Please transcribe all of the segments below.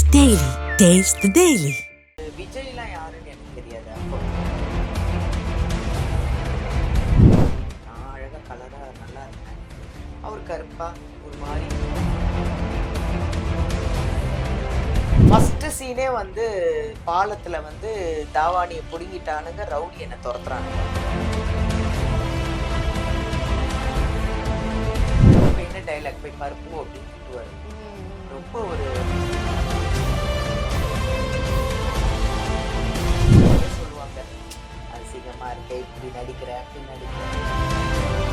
Daily. Taste the Daily. விஜய்லாம் யாருன்னு எனக்கு தெரியாது. அப்போ நான் அழகா கலரா நல்லா இருந்தேன். அவர் கருப்பா ஒரு மாதிரி. ஃபர்ஸ்ட் சீனே வந்து பாலத்துல வந்து தாவாணியை புடுங்கிட்டானுங்க, ரவுடி என்ன துரத்துறானுங்க. இப்ப என்ன டைலாக் போய் பருப்பு அப்படின்னு திட்டுவாரு. ரொம்ப ஒரு சொல்லுவாங்க, அசிங்கமா இருக்க, இப்படி நடிக்கிற அப்படி நடிக்கிற.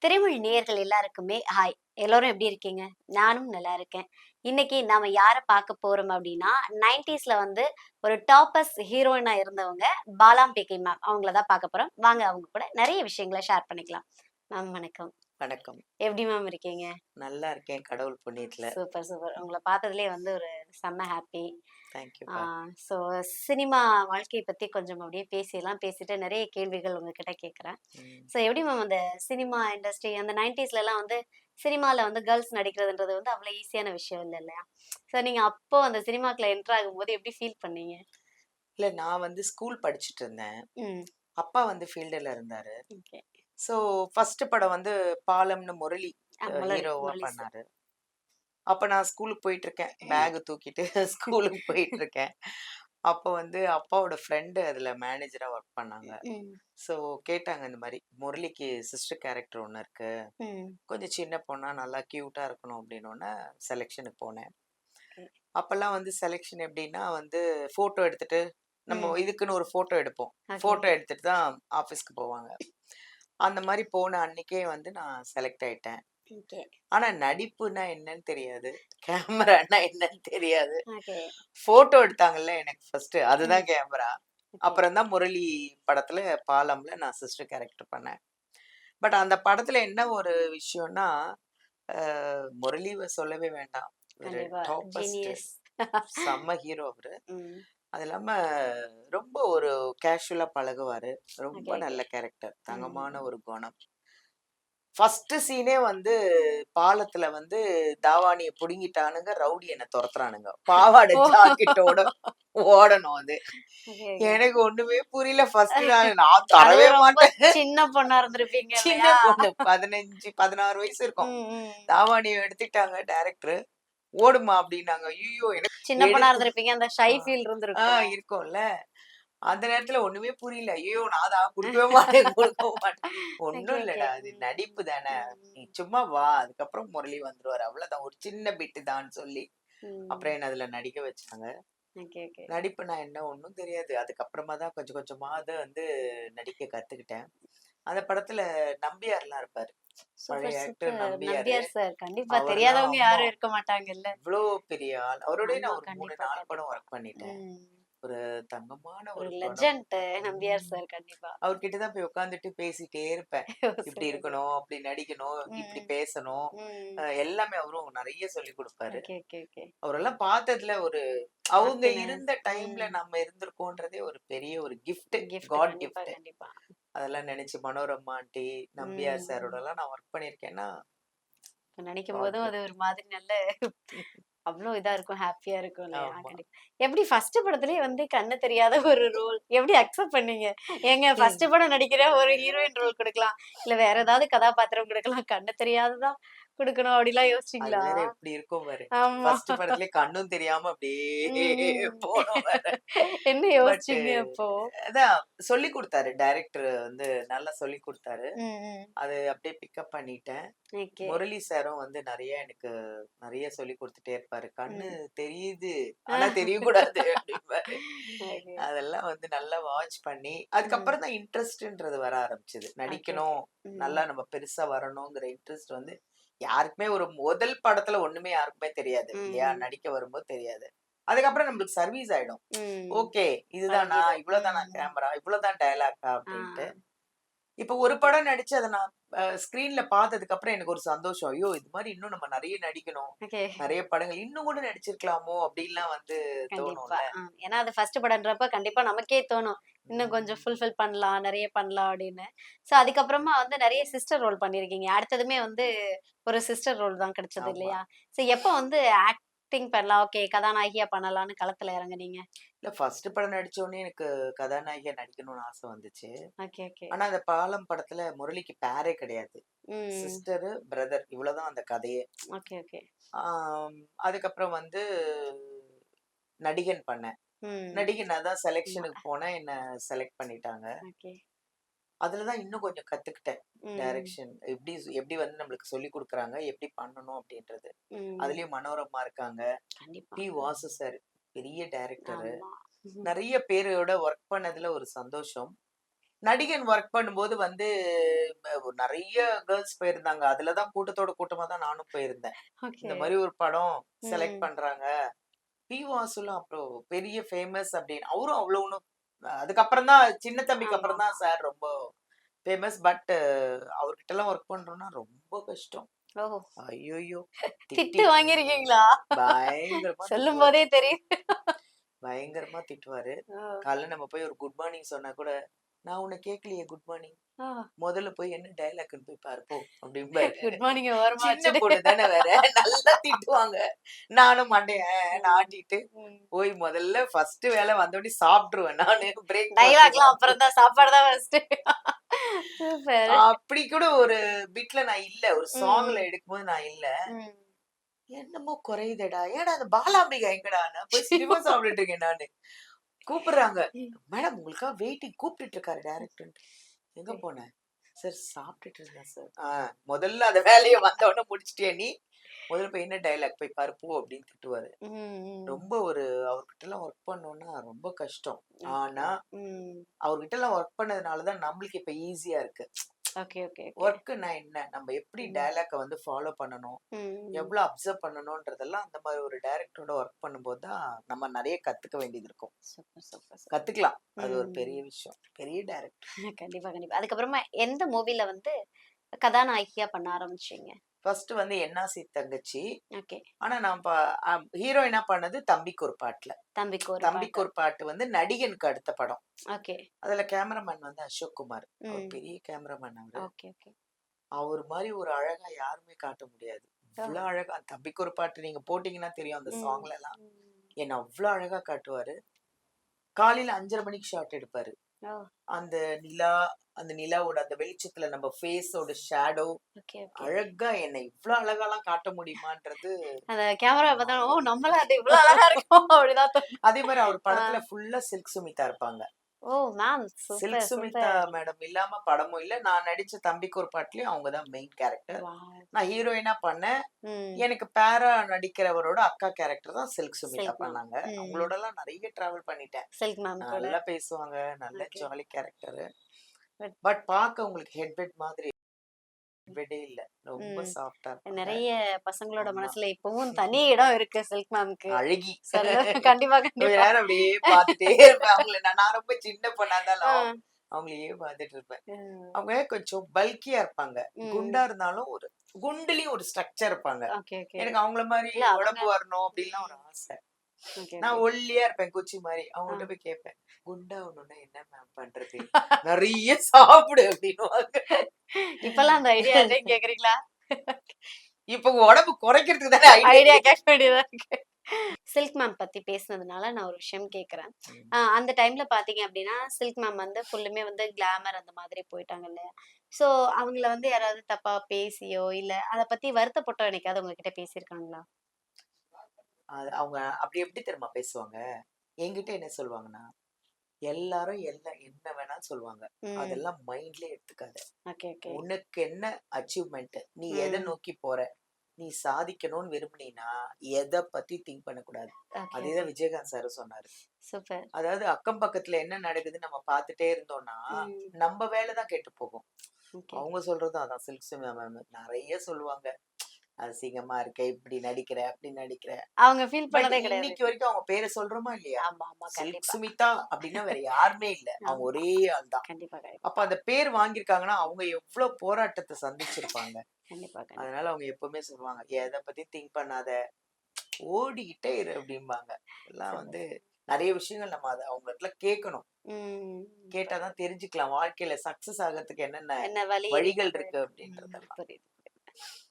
திரைமொழி நேயர்கள் எல்லாருக்குமே ஹாய். எல்லாரும் எப்படி இருக்கீங்க? நானும் நல்லா இருக்கேன். இன்னைக்கு நாம யாரை பார்க்க போறோம் அப்படின்னா, 90ஸ்ல வந்து ஒரு டாப்பஸ் ஹீரோயினா இருந்தவங்க பாலாம்பிகை மேம். அவங்கள தான் பார்க்க போறோம். வாங்க அவங்க கூட நிறைய விஷயங்களை ஷேர் பண்ணிக்கலாம். மேம் வணக்கம். வணக்கம். எப்படி மேம் இருக்கீங்க? நல்லா இருக்கேன், கடவுள் புண்ணியத்துல. Super super. உங்களை பார்த்ததுலேயே வந்து ஒரு செம்ம ஹாப்பி. தேங்க்யூ. ஸோ சினிமா வாழ்க்கையை பற்றி கொஞ்சம் அப்படியே பேசிட்டு நிறைய கேள்விகள் உங்ககிட்ட கேட்குறேன். ஸோ எப்படி மேம் அந்த சினிமா இண்டஸ்ட்ரி அந்த 90ஸ்லலாம் வந்து சினிமாவில் வந்து கேர்ள்ஸ் நடிக்கிறதுன்றது வந்து அவ்வளோ ஈஸியான விஷயம் இல்லை இல்லையா? ஸோ நீங்கள் அப்போ அந்த சினிமாக்குள்ள என்ட்ரு ஆகும்போது எப்படி ஃபீல் பண்ணீங்க? இல்ல, நான் வந்து ஸ்கூல் படிச்சுட்டு இருந்தேன். ம் அப்பா வந்து ஃபீல்டுல இருந்தாரு. ஓகே. ஸோ ஃபர்ஸ்ட் படம் வந்து பாலம்னு முரளி ஹீரோவா முரளி sir. பண்ணாரு. அப்ப நான் ஸ்கூலுக்கு போயிட்டு இருக்கேன், பேக் தூக்கிட்டு ஸ்கூலுக்கு போயிட்டு இருக்கேன். அப்போ வந்து அப்பாவோட ஃப்ரெண்டு அதுல மேனேஜரா ஒர்க் பண்ணாங்க. ம் ஸோ கேட்டாங்க, இந்த மாதிரி முரளிக்கு சிஸ்டர் கேரக்டர் ஒன்று இருக்கு, ம் கொஞ்சம் சின்ன பொண்ணா நல்லா கியூட்டா இருக்கணும் அப்படின்னு செலெக்ஷனுக்கு போனேன். Okay. அப்பெல்லாம் வந்து செலெக்ஷன் எப்படின்னா வந்து போட்டோ எடுத்துட்டு நம்ம ம் இதுக்குன்னு ஒரு போட்டோ எடுப்போம். ஓகே போட்டோ எடுத்துட்டு தான் ஆஃபீஸ்க்கு போவாங்க. அந்த மாதிரி போன அன்னைக்கே வந்து நான் செலக்ட் ஆயிட்டேன். ஓகே ஆனா நடிப்புனா என்னன்னு தெரியாது, கேமரானா என்னன்னு தெரியாது. ஓகே போட்டோ எடுத்தாங்கல்ல எனக்கு ஃபர்ஸ்ட், ம் அதுதான் கேமரா. ஓகே அப்புறம் தான் முரளி படத்துல பாலம்ல நான் சிஸ்டர் கேரக்டர் பண்ணேன். பட் அந்த படத்துல என்ன ஒரு விஷயம்னா, முரளிவை சொல்லவே வேண்டாம். ஒரு கண்டிப்பா டாப்பஸ்ட் ஜீனியஸ். செம்ம ஹீரோ அவரு. ம் அது இல்லாம ரொம்ப ஒரு கேஷுவலா பழகுவாரு. ரொம்ப ஓகே ஓகே நல்ல கேரக்டர், ம் தங்கமான ஒரு குணம். ஃபர்ஸ்ட் சீனே வந்து பாலத்துல வந்து தாவாணிய புடுங்கிட்டானுங்க, ரவுடி என்ன துரத்துறானுங்க. பாவாடை ஓ ஜாக்கெட்டோட ஓடணும் அது. Okay okay. எனக்கு ஒண்ணுமே புரியல ஃபர்ஸ்ட் நாள். நான் தரவே அதுவும் ரொம்ப மாட்டேன். சின்ன பொண்ணா இருந்திருப்பீங்க சின்ன இல்லையா? பொண்ணு 15, 16 வயசு இருக்கும். ம். தாவாணிய எடுத்துக்கிட்டாங்க டைரக்டர். ஓடுமா அப்படின்னாங்க. ஐயோ! எனக்கு சின்ன பொண்ணா எடுத்து இருந்திருப்பீங்க. அந்த ஷை ஆ ஃபீல் இருந்திருக்கும். இருக்கும்ல. அந்த நேரத்துல ஒண்ணுமே புரியல. ஐயோ! நான் தான் குடுக்கவே மாட்டேன், குடுக்க மாட்டேன். ஓகே, ஒண்ணும் ஓகே. இல்லடா, அது நடிப்பு தானே. நீ ம். சும்மா வா, அதுக்கப்புறம் முரளி வந்துருவாரு. அவ்வளவுதான். ஒரு சின்ன பிட்டு தான்னு சொல்லி, ம். அப்புறம் என்ன அதுல நடிக்க வச்சாங்க. Okay, okay. நடிப்புனா என்ன ஒண்ணும் தெரியாது. அதுக்கப்புறமா தான் கொஞ்சம் கொஞ்சமா அத வந்து நடிக்க கத்துக்கிட்டேன். அந்த படத்துல நம்பியார்லாம் இருப்பாரு. சூப்பர், பழைய actor super. Nambiar. Nambiar sir. கண்டிப்பா அவர்லாம் தெரியாதவங்க அம்மா யாரும் இருக்க மாட்டாங்கல்ல. இவ்ளோ பெரிய ஆள். அவரோடயே ஆமா. நான் ஒரு 3, கண்டிப்பா, 4 படம் கண்டிப்பா. ஒர்க் பண்ணிட்டேன். ம். ஒரு தங்கமான ஒரு ஒரு குணம். லெஜண்ட் நம்பியார் ம். சார் கண்டிப்பா. அவர்கிட்ட தான் போய் உட்காந்துட்டு பேசிட்டே இருப்பேன். இப்படி சூப்பர், சூப்பர். இருக்கணும், அப்படி நடிக்கணும், இப்படி ம். பேசணும். ம். எல்லாமே அவரும் நெறைய சொல்லிக் குடுப்பாரு. Okay, okay, okay. அவரெல்லாம் பார்த்ததுல ஒரு அவங்க ஹாப்பினஸ். இருந்த டைம்ல ம். நம்ம இருந்திருக்கோன்றதே ஒரு பெரிய ஒரு கிஃப்ட். கிஃப்ட் காட் கண்டிப்பா, கிஃப்ட். கண்டிப்பா. அதெல்லாம் நெனச்சு மனோரமா ஆண்டி, நம்பியார் ம். சாரோடலாம் நான் ஒர்க் பண்ணியிருக்கேன்னா, காட் நினைக்கும்போதும் அது கிஃப்ட். ஒரு மாதிரி நல்ல அவ்ளோ இதா இருக்கும். ஹாப்பியா இருக்கும் இல்லையா? ஆமா. கண்டிப்பா. எப்படி ஃபர்ஸ்ட் படத்திலேயே வந்து கண்ணு தெரியாத ஒரு ரோல் எப்படி அக்செப்ட் பண்ணீங்க? ஏங்க ஃபர்ஸ்ட் படம் நடிக்கிறேன் ஒரு ஹீரோயின் ரோல் குடுக்கலாம். இல்ல வேற ஏதாவது கதாபாத்திரம் குடுக்கலாம். கண்ணு தெரியாததா குடுக்கணும் அப்படிலாம் அது யோசிச்சீங்களா? வேற எப்படி இருக்கும் பாரு. ஆமா. ஃபர்ஸ்ட் படத்திலேயே கண்ணும் தெரியாம அப்படியே ம். போனோம் வேற. என்ன பட் யோசிச்சீங்க அப்போ? அதான் சொல்லிக் குடுத்தாரு. டைரக்டர் வந்து நல்லா சொல்லிக் குடுத்தாரு. ம். அது அப்படியே பிக்கப் பண்ணிட்டேன். ஓகே. முரளி சாரும் வந்து எனக்கு நெறைய சொல்லிக் குடுத்துட்டே இருப்பாரு. கண்ணு ம். தெரியுது, ஆனா தெரியக்கூடாது அப்படிம்பாரு. ஓகே. அதெல்லாம் வந்து நல்லா வாட்ச் பண்ணி, ம். அதுக்கப்புறம் தான் இன்ட்ரெஸ்ட்ன்றது வர ஆரம்பிச்சது. Okay, okay. நடிக்கணும், ம். நல்லா நம்ம பெருசா வரணுங்கிற இன்ட்ரெஸ்ட் வந்து யாருக்குமே ஒரு முதல் படத்துல ஒண்ணுமே யாருக்குமே தெரியாது இல்லையா? ம். நடிக்க வரும்போது தெரியாது. அதுக்கப்புறம் நம்மளுக்கு சர்வீஸ் ஆயிடும். ம். ஓகே, இதுதானா? பழகிடும். இவ்வளவுதானா ம். கேமரா? இவ்வளவுதான் டயலாக்கா? ஆ. அப்படின்ட்டு. இப்ப ஒரு படம் நடிச்சு அத நான் ஸ்க்ரீன்ல பார்த்ததுக்கு அப்புறம் எனக்கு ஒரு சந்தோஷம். ஐயோ! இது மாரி இன்னும் நம்ம நெறைய நடிக்கணும். ஓகே. நெறைய படங்கள் இன்னும் கூட நடிச்சிருக்கலாமோ! அப்டின்லாம் வந்து கண்டிப்பா. தோணும்ல. ஏன்னா அது ஃபர்ஸ்ட் படம்ன்றப்ப கண்டிப்பா நமக்கே தோணும். இன்னும் கொஞ்சம் ம். ஃபுல்ஃபில் பண்ணலாம், நெறைய பண்ணலாம் அப்படின்னு. ஸோ அதுக்கப்புறமா வந்து நெறைய சிஸ்டர் ரோல் பண்ணியிருக்கீங்க. அடுத்ததுமே வந்து ஒரு சிஸ்டர் ரோல் தான் கிடைச்சது ஆமா. இல்லையா? ஸோ எப்போ வந்து ஆக்டிங் பண்ணலாம், ஓகே கதாநாயகியா பண்ணலான்னு களத்துல இறங்குனீங்க? இல்ல ஃபர்ஸ்ட் படம் நடிச்ச உடனே எனக்கு கதாநாயகியா நடிக்கணும்னு ஆசை வந்துச்சு. Okay, okay. ஆனா, அந்த பாலம் படத்துல முரளிக்கு பேரே கிடையாது. ம். சிஸ்டரு, பிரதர் இவ்வளோதான் அந்த கதையே. Okay, okay. ஆம், அதுக்கப்புறம் வந்து நடிகன் பண்ணேன். ம். நடிகன் அதான் ஆமா. செலக்ஷனுக்கு போனேன். என்ன செலக்ட் பண்ணிட்டாங்க. ஓகே. அதுல தான் இன்னும் கொஞ்சம் கத்துக்கிட்டேன். ம். டைரக்ஷன் எப்படி வந்து நம்மளுக்கு சொல்லிக் குடுக்குறாங்க, எப்படி பண்ணணும் அப்படின்றது. ம். அதுலயும் மனோரமா இருக்காங்க. கண்டிப்பா. பி. வாசு சார் பெரிய டைரக்டரு. ஆமா. ம்ஹ்ம். நெறைய பேரோட ஒர்க் பண்ணதுல ஒரு சந்தோஷம். நடிகன் ஒர்க் பண்ணும்போது வந்து நெறைய கேர்ல்ஸ் போயிருந்தாங்க. அதுல தான் கூட்டத்தோட கூட்டமா தான் நானும் போயிருந்தேன். ஓகே. இந்த மாரி ஒரு படம் செலக்ட் ம். பண்றாங்க. பி. வாசுலாம் அப்புறம் பெரிய ஃபேமஸ் அப்படின்னு. அவரும் அவ்வளோ ஒண்ணும் அதுக்கப்புறம் தான் சின்ன தம்பிக்கு அப்புறம் ஆமாமா. தான் சார் ரொம்ப ஃபேமஸ். பட் அவர்கிட்டலாம் ஒர்க் பண்றோம்னா ரொம்ப கஷ்டம். ஓஹோ! ஐய்யய்யோ! திட்டி திட்டு வாங்கியிருக்கீங்களா? பயங்கரமா திட்டுவாரு. சொல்லும்போதே தெரியுது. பயங்கரமா திட்டுவாரு. ஓ! காலைல நம்ம போய் ஒரு குட் மார்னிங் சொன்னா கூட, "நான் உன்ன கேட்கலையே குட் மார்னிங். ஆ. முதல்ல போய் என்ன டயலாக்ன்னு போய் பாரு போ" அப்படிம்பாரு. குட் மார்னிங் ஓரமா சின்ன வச்சுட்டு. பொண்ணு தானே வேற. நல்லா திட்டுவாங்க. நானும் மண்டைய ஆன்னு ம். ஆட்டிட்டு, ம். போய் முதல்ல ஃபர்ஸ்ட் வேலை வந்தோனே சாப்ட்டுருவேன் நானு. பிரேக்ஃபாஸ்ட் டயலாக்லாம் அப்புறம் சாப்ட்டுருவேன். தான். சாப்பாடு தான் ஃபர்ஸ்ட்டு. சூப்பர். அப்படி கூட ஒரு பிட்ல நான் இல்ல. ஒரு சாங்ல ம். எடுக்கும்போது நான் இல்ல. ம். என்னமோ குறையுதேடா! ஏன்டா அந்த பாலாம்பிகா எங்கடான்னா, போய் சினிமா சாப்பிட்டுட்டு இருக்கேன் நானு. கூப்பிடுறாங்க. ம். மேடம் உங்களுக்காக வெயிட்டிங் கூப்பிட்டுட்டு இருக்காரு டைரக்டர்ன்ட்டு. எங்க ஓகே. போன? சார் சாப்பிட்டுட்டு இருந்தேன் சார். முதல்ல அந்த வேலைய வந்தவுடனே முடிச்சுட்டியா நீ? முதல்ல போய் என்ன டயலாக் போய் பாரு போ அப்படின்னு திட்டுவாரு. ம். ம். ரொம்ப ஒரு அவர்கிட்டலாம் ஒர்க் பண்ணோம்னா ரொம்ப கஷ்டம். ஓகே. ஆனா, ம். அவர்கிட்டலாம் ஒர்க் பண்ணதுனால தான் நம்மளுக்கு இப்ப ஈஸியா இருக்கு. Okay, okay, okay. ஒர்க்னா என்ன? நம்ம எப்படி ம். டயலாக்க வந்து ஃபாலோ பண்ணணும்? ம். எவ்வளோ அப்சர்வ் பண்ணணும்ன்றதெல்லாம் அந்த மாரி ஒரு டைரக்டரோட ஒர்க் பண்ணும்போது தான் நம்ம நெறைய கத்துக்க வேண்டியது இருக்கும். Super, super, super. கத்துக்கலாம். அது ஒரு பெரிய ம். விஷயம். பெரிய டைரக்டர். கண்டிப்பா, கண்டிப்பா. அதுக்கப்புறமா எந்த மூவில வந்து கதாநாயகியா பண்ண ஆரம்பிச்சீங்க? ஃபர்ஸ்ட் வந்து என்னாசி தங்கச்சி. ஓகே. ஆனா நான் ஹீரோயினா பண்ணது தம்பிக்கு ஒரு பாட்டுல. தம்பிக்கு ஒரு தம்பிக்கு பாட்டு. ஒரு பாட்டு வந்து நடிகனுக்கு அடுத்த படம். ஓகே. அதுல கேமராமேன் வந்து அசோக் குமார். அவர் ம். பெரிய கேமராமேன் அவரு. Okay, okay. அவர் மாரி ஒரு அழகா யாருமே காட்ட முடியாது. ஓ! அவ்ளோ அழகா தம்பிக்கு ஒரு பாட்டு நீங்க போட்டீங்கன்னா தெரியும் அந்த ம். சாங்லலாம். ம். என்ன அவ்ளோ அழகா காட்டுவாரு. காலையில 5:30 மணிக்கு ஷாட் எடுப்பாரு. ஓ! அந்த நிலா, அந்த நிலாவோட அந்த வெளிச்சத்துல நம்ம ஃபேஸோட ஷேடோ ஓகே, ஓகே. அழகா என்ன இவ்ளோ அழகாலாம் காட்ட முடியுமான்றது அந்த கேமரா ஆமா. பார்த்தா, ஓ! நம்மளா அது இவ்ளோ அழகா இருக்கோம் அப்படிதான் தோணும். அதே மாரி அவர் ஆ. படத்துல ஃபுல்லா சில்க் சுமிதா இருப்பாங்க. ஓ! Ma'am Silk super, Smitha super. Madam இல்லாம படமும் இல்ல. நான் நடிச்ச தம்பிக்கு ஒரு பாட்டுலயும் அவங்க தான் மெயின் கேரக்டர். வாவ்! நான் ஹீரோயினா பண்ணேன். ம். எனக்கு பேரா நடிக்கிறவரோட அக்கா கேரக்டர் தான் சில்க் சுமிதா சில்க் மேம். பண்ணாங்க. ம். அவங்களோடலாம் நெறைய டிராவல் பண்ணிட்டேன். சில்க் மேம் கூட. நல்லா பேசுவாங்க. நல்ல okay. Jolly character. But but பார்க்க உங்களுக்கு ஹெட்வெட் மாதிரி ஹெட்வெட்டே இல்ல. ரொம்ப ம். சாஃப்ட்டா இருப்பாங்க. நெறைய பசங்களோட ஆமா. மனசுல இப்பவும் தனி இடம் இருக்கு சில்க் மேம்க்கு. அழகி. சொல்ல கண்டிப்பா, கொஞ்ச கண்டிப்பா. நேரம் அப்படியே பார்த்துட்டே இருப்பேன் அவங்கள. நான் ரொம்ப சின்ன பொண்ணா ஆ. இருந்தாலும் அவங்களையே பார்த்துட்டு இருப்பேன். ம். அவங்க கொஞ்சம் பல்கியா இருப்பாங்க. குண்டா ம். இருந்தாலும் ஒரு குண்டுலயும் ஒரு ஸ்ட்ரக்சர் இருப்பாங்க. Okay, okay. எனக்கு அவங்கள மாரி இல்ல அவங்க உடம்பு வரணும் அப்படின்லாம் ஒரு ம். ஆசை. Okay, okay. நான் ஒல்லியா இருப்பேன் குச்சி மாரி. ஆ. அவங்கள்ட்ட போய் கேட்பேன். குண்டாவணும்னா என்ன மேம் பண்றது? நெறைய சாப்பிடு அப்படின்னுவாங்க. இப்பலாம் அந்த ஐடியா இல்லன்னு கேட்குறீங்களா? இப்ப உடம்பு குறைக்கிறதுக்கு தானே ஐடியா ஐடியா கேக்குறீங்க. கேட்க வேண்டியதா இருக்கு. சில்க் மேம் பத்தி பேசுனதுனால நான் ஒரு விஷயம் கேட்கிறேன். ம். அந்த டைம்ல பார்த்தீங்க அப்டின்னா, சில்க் மேம் வந்து ஃபுல்லுமே வந்து கிளாமர் அந்த மாதிரி போயிட்டாங்க இல்லையா? ஸோ அவங்கள வந்து யாராவது தப்பா பேசியோ, இல்ல அத பத்தி வருத்தப்பட்டோ என்னைக்காவது உங்ககிட்ட பேசியிருக்காங்களா? அது அவங்க அப்படி எப்படி தெரியுமா பேசுவாங்க? என்கிட்ட என்ன சொல்லுவாங்கன்னா, எல்லாரும் எல்லாம் என்ன வேணாலும் சொல்லுவாங்க. ம். அதெல்லாம் மைண்ட்லயே எடுத்துக்காத. Okay, okay. உனக்கு என்ன அச்சீவ்மென்ட்? நீ எத ம். நோக்கி போற? நீ சாதிக்கணும்னு விரும்புனீன்னா, எத பத்தி திங்க் பண்ணக்கூடாது. Okay, okay. அதேதான் விஜயகாந்த் சாரும் சொன்னாரு. சூப்பர். அதாவது அக்கம் பக்கத்துல என்ன நடக்குதுன்னு நம்ம பார்த்துட்டே இருந்தோம்னா, ம். நம்ம வேலை தான் கெட்டு போகும். ஓகே. அவங்க சொல்றதும் அதான் சில்க் சினிமா மேம் நெறைய சொல்லுவாங்க. அசிங்கமா இருக்க, இப்படி நடிக்கிற, அப்படி நடிக்கிற. அவங்க ஃபீல் பட் பண்ணதே கிடையாது. இன்னைக்கு வரைக்கும் அவங்க பேரை சொல்றோமா இல்லையா? ஆமா, ஆமா. சில்க் கண்டிப்பா. சுமிதா அப்படின்னா வேற யாருமே இல்ல. அவங்க ஆமா. ஒரே ஆள் தான். கண்டிப்பா, அப்ப அந்த பேர் வாங்கியிருக்காங்கன்னா, அவங்க எவ்வளவு போராட்டத்த சந்திச்சிருப்பாங்க. கண்டிப்பா, கண்டிப்பா. அதனால அவங்க எப்பவுமே சொல்லுவாங்க, "எத பத்தியும் திங்க் பண்ணாத, ஓடிக்கிட்டே இரு" அப்படிம்பாங்க. எல்லாம் வந்து நெறைய விஷயங்கள் நம்ம அத அவங்க இடத்துல கேட்கணும். ம். கேட்டா தான் தெரிஞ்சுக்கலாம். வாழ்க்கையில சக்சஸ் ஆகறதுக்கு என்னென்ன என்ன வழி வழிகள் இருக்குது. இருக்கு ம். அப்படின்றதெல்லாம். புரியுது.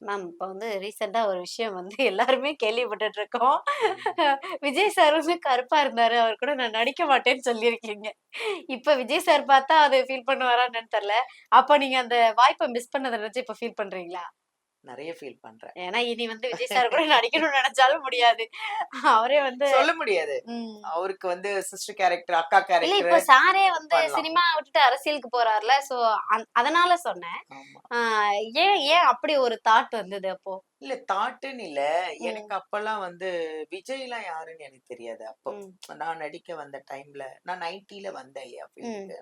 மேம் இப்ப வந்து ரீசெண்டா ஒரு விஷயம் வந்து எல்லாருமே கேள்விப்பட்டுட்டு இருக்கோம். ம். விஜய் சார் வந்து கருப்பா இருந்தாரு. அவர் கூட நான் நடிக்க மாட்டேன்னு சொல்லியிருக்கீங்க. இப்ப விஜய் சார் பார்த்தா அது ஃபீல் பண்ணுவாரா என்னன்னு தெரியல. அப்ப நீங்க அந்த வாய்ப்ப மிஸ் பண்ணத நினைச்சு இப்ப ஃபீல் பண்றீங்களா? நெறைய ஃபீல் பண்றேன். ஏன்னா இனி வந்து விஜய் சார் கூட நடிக்கணும்னு நெனச்சாலும் முடியாது. அவரே வந்து சொல்ல முடியாது. ம். அவருக்கு வந்து சிஸ்டர் கேரக்டர், அக்கா இல்ல கேரக்டர் இப்போ சாரே வந்து பண்ணலாம். சினிமா விட்டுட்டு அரசியலுக்கு போறார்ல. சோ அதனால சொன்னேன். ஆமா. ஆ ஏன் ஏன் அப்படி ஒரு தாட் வந்தது அப்போ? இல்ல தாட்டுன்னு இல்ல. எனக்கு ம். அப்பல்லாம் வந்து விஜய்லாம் யாருன்னு எனக்கு தெரியாது அப்போ. ம். நான் நடிக்க வந்த டைம்ல நான் 90ல வந்தேன் இல்லையா ம். ஃபீல்டுக்கு.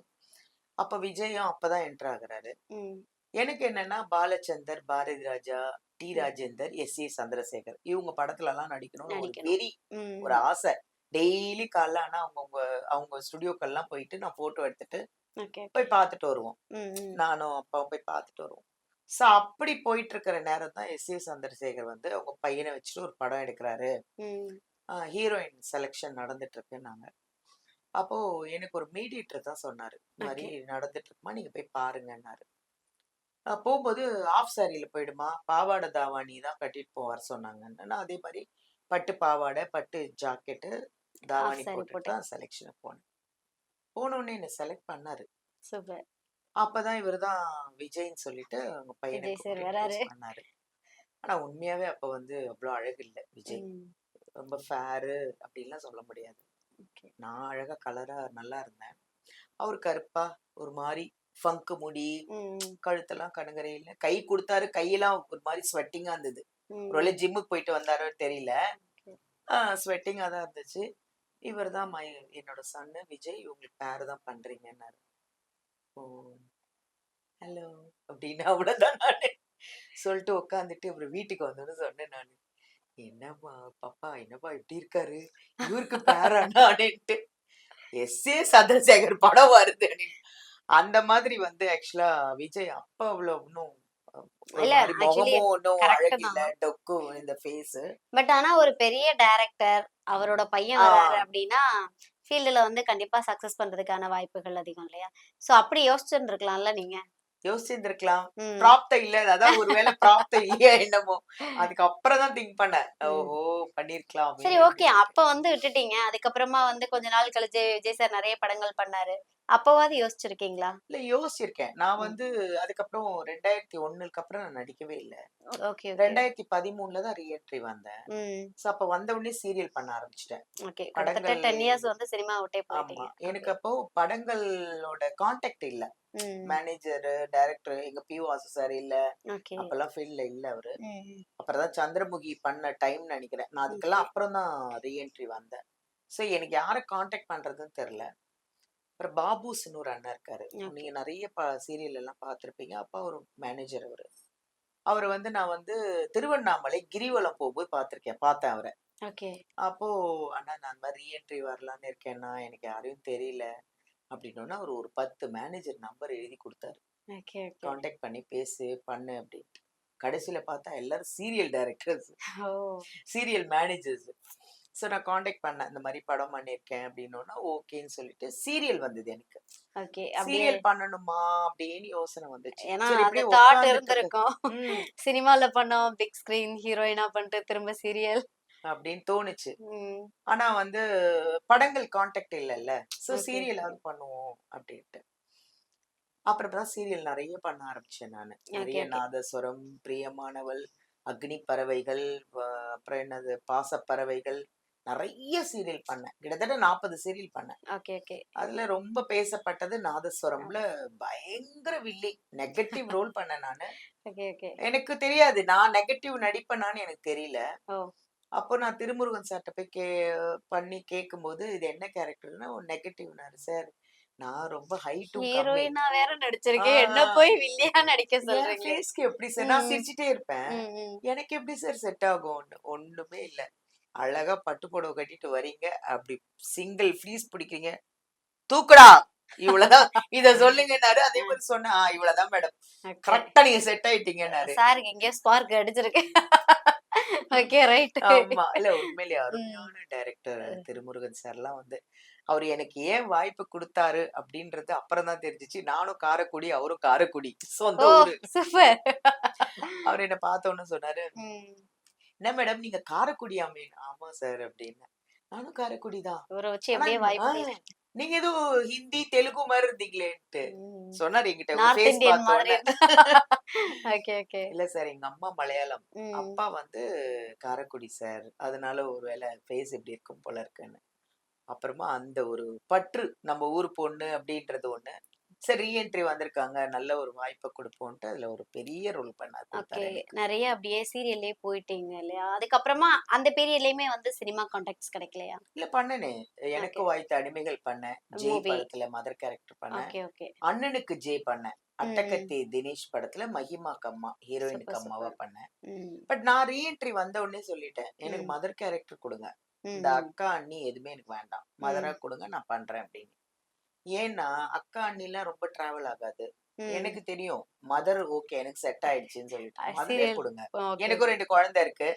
அப்ப விஜயும் அப்பதான் என்டர் ஆகுறாரு. ம். எனக்கு என்னன்னா பாலச்சந்தர், பாரதி ராஜா, டி. ம். ராஜேந்தர், எஸ்.ஏ. சந்திரசேகர் இவங்க படத்துலலாம் நடிக்கணும்னு ஒரு நடிக்கணும். வெறி, ம். ஒரு ஆசை. டெய்லி காலைல ஆனா அவங்கவங்க அவங்க ஸ்டுடியோக்கெல்லாம் போயிட்டு நான் ஃபோட்டோ எடுத்துட்டு ஓகே, ஓகே. போய் பார்த்துட்டு வருவோம். ம். ம். நானும் அப்பாவும் போய் பார்த்துட்டு வருவோம். ஸோ அப்படி போயிட்டு இருக்கிற நேரம் தான் எஸ்.ஏ. சந்திரசேகர் வந்து அவங்க பையன வச்சுட்டு ஒரு படம் எடுக்குறாரு. ம். ஹீரோயின் செலக்ஷன் நடந்துட்டு இருக்குன்னாங்க. அப்போ எனக்கு ஒரு மீடியேட்டர் தான் சொன்னாரு. இந்த மாரி ஓகே. நடந்துட்டு இருக்குமா, நீங்க போய் பாருங்கன்னாரு. போம்போது ஆஃப் சாரில போயிடுமா, பாவாடை தாவாணி தான் கட்டிட்டு வர சொன்னாங்கன்னு. நான் அதே மாரி பட்டு பாவாடை, பட்டு ஜாக்கெட்டு, ஹாஃப் தாவாணி சாரி போட்டுட்டு போட்டு. தான் செலக்ஷனுக்கு போனேன். போனோனே என்ன செலக்ட் பண்ணாரு. சூப்பர். அப்பதான் இவரு தான் விஜய்ன்னு சொல்லிட்டு அவங்க பையன விஜய் சார் கூப்பிட்டு வராரு. இன்ட்ரோடியூஸ் பண்ணாரு. ஆனா உண்மையாவே அப்ப வந்து அவ்ளோ அழகு இல்ல விஜய். ம். ரொம்ப ஃபேரு அப்படின்லாம் சொல்ல முடியாது. ஓகே. நான் அழகா கலரா நல்லா இருந்தேன். அவரு கருப்பா ஒரு மாரி ஃபங்க் முடி, ம். கழுத்தெல்லாம் கணுங்கரையில. கை குடுத்தாரு. கையெல்லாம் ஒரு மாரி ஸ்வெட்டிங்கா இருந்தது. ஒருவேளை ம். ஜிம்முக்கு போயிட்டு வந்தாரோ தெரியல. ஓகே. ஸ்வெட்டிங்கா தான் இருந்துச்சு. இவர் தான் என்னோட சன்னு விஜய். இவங்களுக்கு பேர் தான் பண்றீங்கன்னாரு. ஓ! ஹலோ! அப்படின்னு அவ்வளோதான் நானு. சொல்லிட்டு உட்காந்துட்டு அப்புறம் வீட்டுக்கு வந்தோனே சொன்னேன் நானு. என்னம்மா பாப்பா என்னப்பா இப்படி இருக்காரு? இவருக்கு பேரானா அப்படின்ட்டு. எஸ்.ஏ. சந்திரசேகர் படம் வருது அப்படின்னு. அந்த மாதிரி வந்து ஆக்சுவலா விஜய் அப்ப அவ்வளோ இன்னும் ஒரு இல்ல மாரி ஆக்சுவலி முகமும் ஒண்ணும் கரெக்ட் அழகில்ல. தான். டொக்கு இந்த ஃபேஸு. பட் ஆனா ஒரு பெரிய டைரக்டர், அவரோட பையன் ஆ வராரு அப்டின்னா, ஃபீல்டுல வந்து கண்டிப்பா சக்சஸ் பண்றதுக்கான வாய்ப்புகள் அதிகம் இல்லையா? சோ அப்படி யோசிச்சிருந்திருக்கலாம்ல நீங்க? யோசிச்சிருந்திருக்கலாம். ம். பிராப்தம் இல்ல. அதான் ஒரு வேளை பிராப்தம் இல்லையா என்னமோ! அதுக்கப்புறம் தான் திங்க் பண்ணேன். ம். ஓஹோ! பண்ணியிருக்கலாமே சரி ஓகே. அப்டின்ட்டு. அப்ப வந்து விட்டுட்டீங்க. அதுக்கப்புறமா வந்து கொஞ்ச நாள் கழிச்சு விஜய் சார் நெறைய படங்கள் பண்ணாரு. அப்பவாது யோசிச்சிருக்கீங்களா? இல்ல யோசிச்சிருக்கேன். நான் ம். வந்து அதுக்கப்புறம் 2001க்கு அப்புறம் நான் நடிக்கவே இல்ல. Okay, okay. 2013ல தான் ரீஎன்ட்ரி வந்தேன். ம். ஸோ அப்ப வந்த உடனே சீரியல் பண்ண ஆரம்பிச்சுட்டேன். ஓகே. கிட்டத்தட்ட படங்கள் 10 இயர்ஸ் வந்து சினிமா விட்டே ஆமா. போயிட்டீங்க. எனக்கு ஓகே. அப்போ படங்களோட கான்டாக்ட் இல்ல. ம். மேனேஜரு, டைரக்டர் எங்க பி.ஓ. வாசு சார் இல்ல. ஓகே. அப்பல்லாம் ஃபீல்ட்ல இல்ல அவரு. ம். அப்புறம் தான் சந்திரமுகி பண்ண டைம்னு நெனைக்கிறேன். நான் ஓகே. அதுக்கெல்லாம் அப்புறம் தான் ரீஎன்ட்ரி வந்தேன். ஸோ எனக்கு யார கான்டாக்ட் பண்றதுன்னு தெரியல. அப்புறம் பாபுஸ்ன்னு ஒரு அண்ணன் இருக்காரு. ஓகே. நீங்க நெறைய சீரியல் எல்லாம் பார்த்திருப்பீங்க. அப்பா ஒரு மேனேஜர் அவரு. அவரு வந்து நான் வந்து திருவண்ணாமலை கிரிவலம் போகும்போது பார்த்தேன் அவர. ஓகே. அப்போ "அண்ணா நான் அந்த மாரி ரீஎன்ட்ரி வரலான்னு இருக்கேன்ண்ணா. எனக்கு யாரையும் தெரியல." அப்படின்னோன அவரு ஒரு 10 மேனேஜர் நம்பர் எழுதி குடுத்தாரு. Okay, okay. கான்டாக்ட் பண்ணி பேசு, பண்ணு அப்படின்ட்டு. கடைசில பார்த்தா எல்லாரும் சீரியல் டைரக்டர்ஸ், ஓ! Serial managers. ஸோ நான் கான்டாக்ட் பண்ணேன். இந்த மாரி படம் பண்ணியிருக்கேன் அப்படின்னோன, ஓகேன்னு சொல்லிட்டு சீரியல் வந்தது எனக்கு. ஓகே. அப்படியே சீரியல் பண்ணணுமா அப்படின்னு யோசனை வந்துச்சு. ஏன்னா சரி அந்த இப்படியே தாட் உட்கார்ந்துட்டு இருக்கு. இருந்திருக்கும். ம். சினிமால பண்ணோம், பிக் ஸ்கிரீன் ஹீரோயினா பண்ணிட்டு திரும்ப சீரியல். அப்படின்னு தோணுச்சு. ம். ஆனா வந்து படங்கள் கான்டாக்ட் இல்லல்ல. So okay. சீரியலாவது பண்ணுவோம் அப்படின்ட்டு. அப்புறம் தான் சீரியல் நெறைய பண்ண ஆரம்பிச்சேன் நானு. ஓகே, நெறைய ஓகே. நாதஸ்வரம், பிரியமானவள், அக்னி பறவைகள், அப்புறம் என்னது பாசப்பறவைகள் நெறைய சீரியல் பண்ணேன். கிட்டத்தட்ட 40 சீரியல் பண்ணேன். Okay, okay. அதுல ரொம்ப பேசப்பட்டது நாதஸ்வரம்ல பயங்கர வில்லி. நெகட்டிவ் ரோல் பண்ணேன் நானு. Okay, okay. எனக்கு தெரியாது. நான் நெகட்டிவ் நடிப்பேனான்னு எனக்கு தெரியல. ஓ! அப்போ நான் திருமுருகன் சார்ட்ட போய் பண்ணி கேட்கும்போது, "இது என்ன கேரக்டர்ன்னா?" "ஒரு நெகட்டிவ்னாரு." "சார் நான் ரொம்ப ஹைட்டும் கம்மி. ஹீரோயினா வேற ஆ நடிச்சிருக்கேன். என்ன போய் வில்லியா நடிக்க என் சொல்றீங்களே! ஃபேஸ்க்கு எப்படி சார்? நான் ம். சிரிச்சுட்டே இருப்பேன். ம். எனக்கு எப்படி சார் செட் ஆகும்? ஒண்ணுமே இல்ல. அழகா பட்டு புடவை கட்டிட்டு வரீங்க. அப்படி சிங்கிள் ஃப்ரீஸ் பிடிக்கிறீங்க. தூக்குடா! இவ்வளவுதான். இத சொல்லுங்கன்னாரு. அதே அ. மாரி சொன்னேன். இவ்வளவுதான் மேடம். ஓகே. கரெக்ட்டா நீங்க செட் ஆயிட்டீங்கன்னாரு. சாருக்கு எங்கேயோ ஸ்பார்க் அடிச்சிருக்கு. Okay right. ஆமா. இல்ல உண்மையிலேயே ம். அருமையான டைரக்டர் அ. திருமுருகன் சார்லாம் வந்து, அவரு எனக்கு ஏன் வாய்ப்பு குடுத்தாரு அப்படின்றது அப்புறம் தான் தெரிஞ்சுச்சு. நானும் காரைக்குடி, அவரும் காரைக்குடி. சொந்த ஓ! ஊரு. சூப்பர். அவரு என்ன பார்த்தோனே சொன்னாரு, ம். "என்ன மேடம் நீங்க காரைக்குடியாமே?" "ஆமா சார்" அப்படின்னேன். "நானும் காரைக்குடி தான். ஊர வச்சு ஆனா எப்படியே ஆ வாய்ப்பு நீங்க ஏதோ ஹிந்தி, தெலுங்கு மாரி இருந்தீங்களேன்ட்டு." ம். சொன்னாரு என்கிட்ட உங்க நார்த் ஃபேஸ் இந்தியன் மாதிரி பார்த்தோனே. இருக்கு. Okay, okay. இல்ல சார் எங்க அம்மா மலையாளம். ம். அப்பா வந்து காரைக்குடி சார். அதனால ஒரு வேள ஃபேஸ் இப்படி இருக்கும் போல இருக்குன்னு. அப்புறமா அந்த ஒரு பற்று நம்ம ஊர் பொண்ணு அப்படின்றது ஒண்ணு. சரி ரீஎன்ட்ரி வந்திருக்காங்க. நல்ல ஒரு வாய்ப்ப குடுப்போம்ன்ட்டு அதுல ஒரு பெரிய ரோல் ஓகே. குடுத்தாரு எனக்கு. நெறைய அப்படியே சீரியல்லயே போயிட்டீங்க இல்லையா? அதுக்கப்புறமா அந்த பீரியட்லயுமே வந்து சினிமா கான்டாக்ட்ஸ் கிடைக்கலையா? இல்ல பண்ணனே. எனக்கு ஓகே. வாய்த்த அடிமைகள் பண்ணேன். ஜெய் மூவி. படத்துல மதர் கேரக்டர் பண்ணேன். Okay, okay. அண்ணனுக்கு ஜே பண்ணேன். ம். அட்டகத்தி தினேஷ் படத்துல மஹிமாக்கு அம்மா, ஹீரோயினுக்கு சூப்பர், அம்மாவா சூப்பர். பண்ணேன். ம். பட் நான் ரீஎன்ட்ரி வந்த உடனே சொல்லிட்டேன். எனக்கு ம். மதர் கேரக்டர் குடுங்க. இந்த ம். அக்கா, அண்ணி எதுவுமே எனக்கு வேண்டாம். மதரா ம். குடுங்க நான் பண்றேன் அப்படின்னு. ஏன்னா, அக்கா, அண்ணிலாம் ரொம்ப டிராவல் ஆகாது. ம். எனக்கு தெரியும். மதர் ஓகே எனக்கு செட் ஆயிடுச்சுன்னு சொல்லிட்டு. மதரே சீரியல் குடுங்க. ஓகே, எனக்கும் ஓகே. 2 குழந்தை இருக்கு.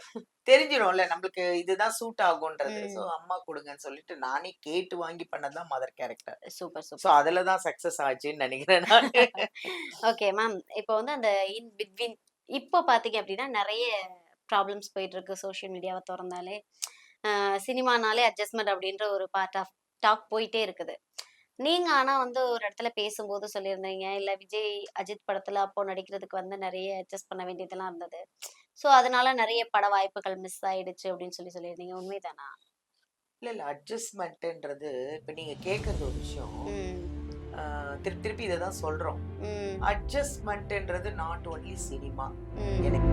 தெரிஞ்சிரும்ல நம்மளுக்கு இதுதான் சூட் ஆகுன்றது. ஸோ ம். அம்மா குடுங்கன்னு சொல்லிட்டு நானே கேட்டு வாங்கி பண்ணது தான் mother character. Super, so super. அதுல தான் சக்சஸ் ஆச்சுன்னு நெனைக்கிறேன் நானு. Okay ma'am. இப்போ வந்து அந்த இன் பிட்வீன் இப்போ பார்த்தீங்க அப்படின்னா, நெறைய ப்ராப்ளம்ஸ் போயிட்டுருக்கு சோஷியல் மீடியாவ தொறந்தாலே. சினிமானாலே அட்ஜஸ்ட்மெண்ட் அப்படின்ற ஒரு பார்ட் ஆஃப் டாக் போயிட்டே இருக்குது. நீங்க ஆனா வந்து ஒரு இடத்துல பேசும்போது சொல்லியிருந்தீங்க, இல்ல விஜய், அஜித் படத்துல அப்போ நடிக்கிறதுக்கு வந்து நெறைய அட்ஜஸ்ட் பண்ண வேண்டியதெல்லாம் இருந்தது. ஸோ அதனால நெறைய பட வாய்ப்புகள் மிஸ் ஆயிடுச்சு அப்படின்னு சொல்லியிருந்தீங்க. உண்மைதானா? இல்ல அட்ஜஸ்ட்மென்ட்ன்றது இப்ப நீங்க கேட்கறது ஒரு விஷயம். ம். திருப்பி திருப்பி இத தான் சொல்றோம். ம். அட்ஜஸ்ட்மென்ட்ன்றது நாட் ஒன்லி சினிமா. ம். எனக்கு